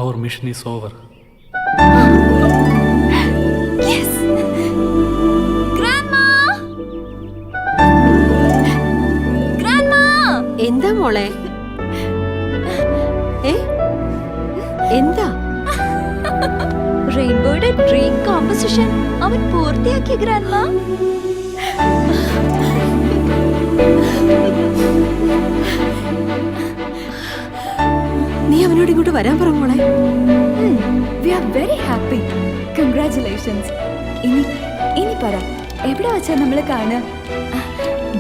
Our mission is over. Yes. Grandma. Grandma. എന്താ മോളെ? എന്താ? റെയിൻബോയുടെ ഡ്രീം കോമ്പസിഷൻ അവൻ പൂർത്തിയാക്കി ഗ്രാൻഡ്മ. നീ അവനോട് ഇങ്ങോട്ട് വരാൻ പറ മോളെ. We are very happy. Congratulations. ഇനി പറ, എവിടെ വെച്ചാ നമ്മള് കാണുക?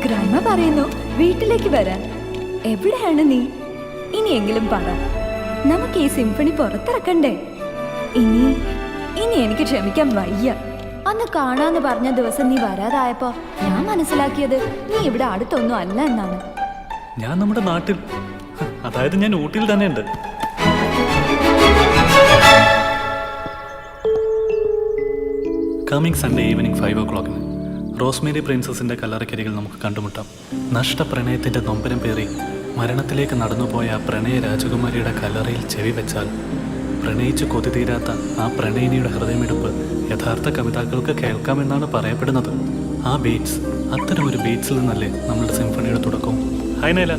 ഗ്രാൻഡ്മ പറയുന്നു വീട്ടിലേക്ക് വരാൻ. എവിടെയാണ് നീ? ഇനിയെങ്കിലും പറ, നമുക്ക് ഈ സിംഫണി പുറത്തിറക്കണ്ടേ? ഇനി എനിക്ക് ക്ഷമിക്കാൻ വയ്യ. അന്ന് കാണാന്ന് പറഞ്ഞ ദിവസം നീ വരാതായപ്പോ ഞാൻ മനസ്സിലാക്കിയത് നീ ഇവിടെ അടുത്തൊന്നും അല്ല എന്നാണ്. ഞാൻ നമ്മുടെ നാട്ടിൽ, അതായത് ഞാൻ ഊട്ടിയിൽ തന്നെ ഉണ്ട്. Coming Sunday evening 5 o'clock Rosemary പ്രിൻസസിന്റെ കല്ലറക്കരികിൽ നമുക്ക് കണ്ടുമുട്ടാം. നഷ്ടപ്രണയത്തിന്റെ നൊമ്പരം പേറി മരണത്തിലേക്ക് നടന്നുപോയ ആ പ്രണയ രാജകുമാരിയുടെ കല്ലറയിൽ ചെവി വെച്ചാൽ പ്രണയിച്ച് കൊതി തീരാത്ത ആ പ്രണയിനിയുടെ ഹൃദയമെടുപ്പ് യഥാർത്ഥ കവിതാക്കൾക്ക് കേൾക്കാമെന്നാണ് പറയപ്പെടുന്നത്. ആ ബീറ്റ്സ്, അത്തരമൊരു ബീറ്റ്സിൽ നിന്നല്ലേ നമ്മളുടെ സിംഫണിയുടെ തുടക്കവും. Hi Naila.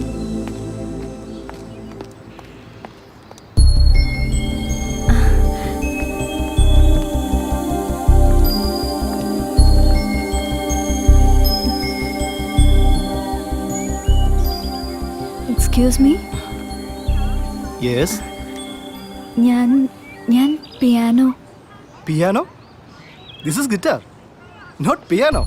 Excuse me. Yes. ഞാൻ piano. Piano? This is guitar, not piano.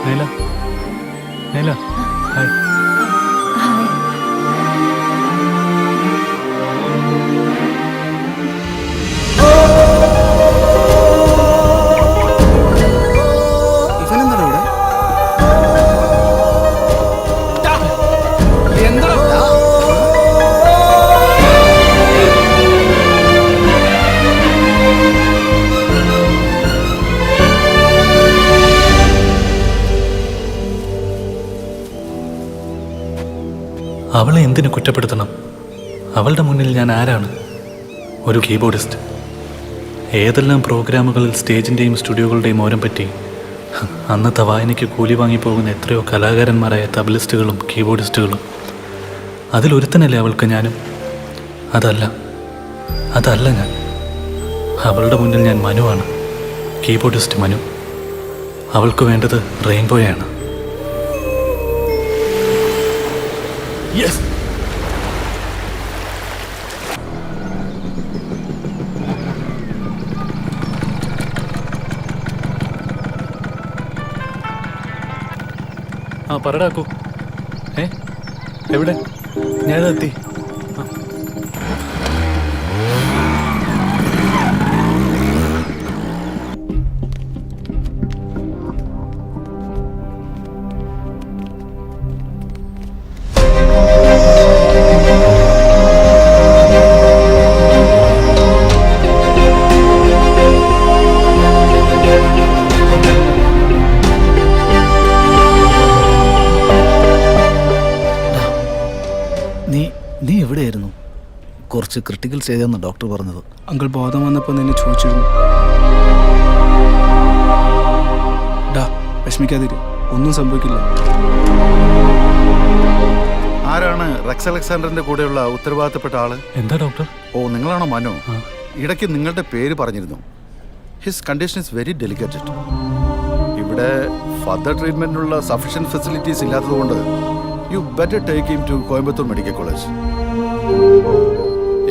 Naila, Naila, hi. അവളെ എന്തിനു കുറ്റപ്പെടുത്തണം? അവളുടെ മുന്നിൽ ഞാൻ ആരാണ്? ഒരു കീബോർഡിസ്റ്റ്. ഏതെല്ലാം പ്രോഗ്രാമുകളിൽ സ്റ്റേജിൻ്റെയും സ്റ്റുഡിയോകളുടെയും ഓരം പറ്റി അന്നത്തെ വായനയ്ക്ക് കൂലി വാങ്ങിപ്പോകുന്ന എത്രയോ കലാകാരന്മാരായ തബലിസ്റ്റുകളും കീബോർഡിസ്റ്റുകളും. അതിലൊരുത്തനല്ലേ അവൾക്ക് ഞാനും? അതല്ല ഞാൻ. അവളുടെ മുന്നിൽ ഞാൻ മനുവാണ്, കീബോർഡിസ്റ്റ് മനു. അവൾക്ക് വേണ്ടത് റെയിൻബോയാണ്. Yes. പറടാക്കൂ. എവിടെ? ഞാനെത്തി. നീ എവിടെയായിരുന്നു? കുറച്ച് ക്രിട്ടിക്കൽ സ്റ്റേജാണെന്ന് ഡോക്ടർ പറഞ്ഞത്. അങ്കിൾ ബോധം വന്നപ്പോൾ നിന്നെ ചോദിച്ചിരുന്നു. വിഷമിക്കാതിരി, ഒന്നും സംഭവിക്കില്ല. ആരാണ് റെക്സ് അലക്സാണ്ടറിന്റെ കൂടെയുള്ള ഉത്തരവാദിത്തപ്പെട്ട ആള്? എന്താ ഡോക്ടർ? ഓ, നിങ്ങളാണോ മനു? ഇടയ്ക്ക് നിങ്ങളുടെ പേര് പറഞ്ഞിരുന്നു. His condition is very delicated. ഇവിടെ ഫർദർ ട്രീറ്റ്മെന്റിനുള്ള സഫീഷ്യന്റ് ഫെസിലിറ്റീസ് ഇല്ലാത്തതുകൊണ്ട് you better take him to Coimbatore medical college.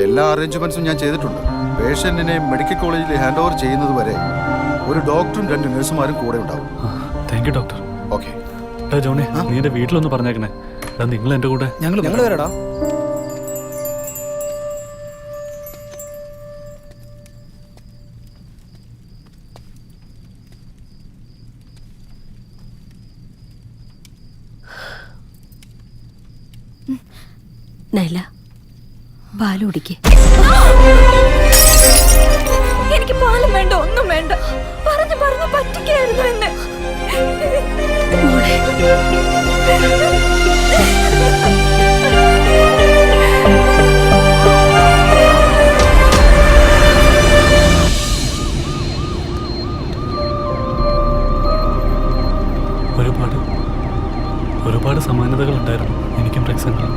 എല്ലാ അറേഞ്ച്മെന്റ്സും ഞാൻ ചെയ്തിട്ടുണ്ട്. പേഷ്യന്റിനെ മെഡിക്കൽ കോളേജിൽ ഹാൻഡ് ഓവർ ചെയ്യുന്നത് വരെ ഒരു ഡോക്ടറും 2 നഴ്സുമാരും കൂടെ ഉണ്ടാവും. Thank you doctor. Okay. Johnny, നീ എൻ്റെ വീട്ടിലൊന്ന് പറഞ്ഞേക്കണേ. നിങ്ങൾ എൻ്റെ കൂടെ. ഞങ്ങൾ വരാടാ. നൈല, പാല് കുടിക്ക്. എനിക്ക് പാലും വേണ്ട, ഒന്നും വേണ്ട. പറഞ്ഞ സമാനതകളുണ്ടായിരുന്നു എനിക്കും റെക്സങ്ങളും.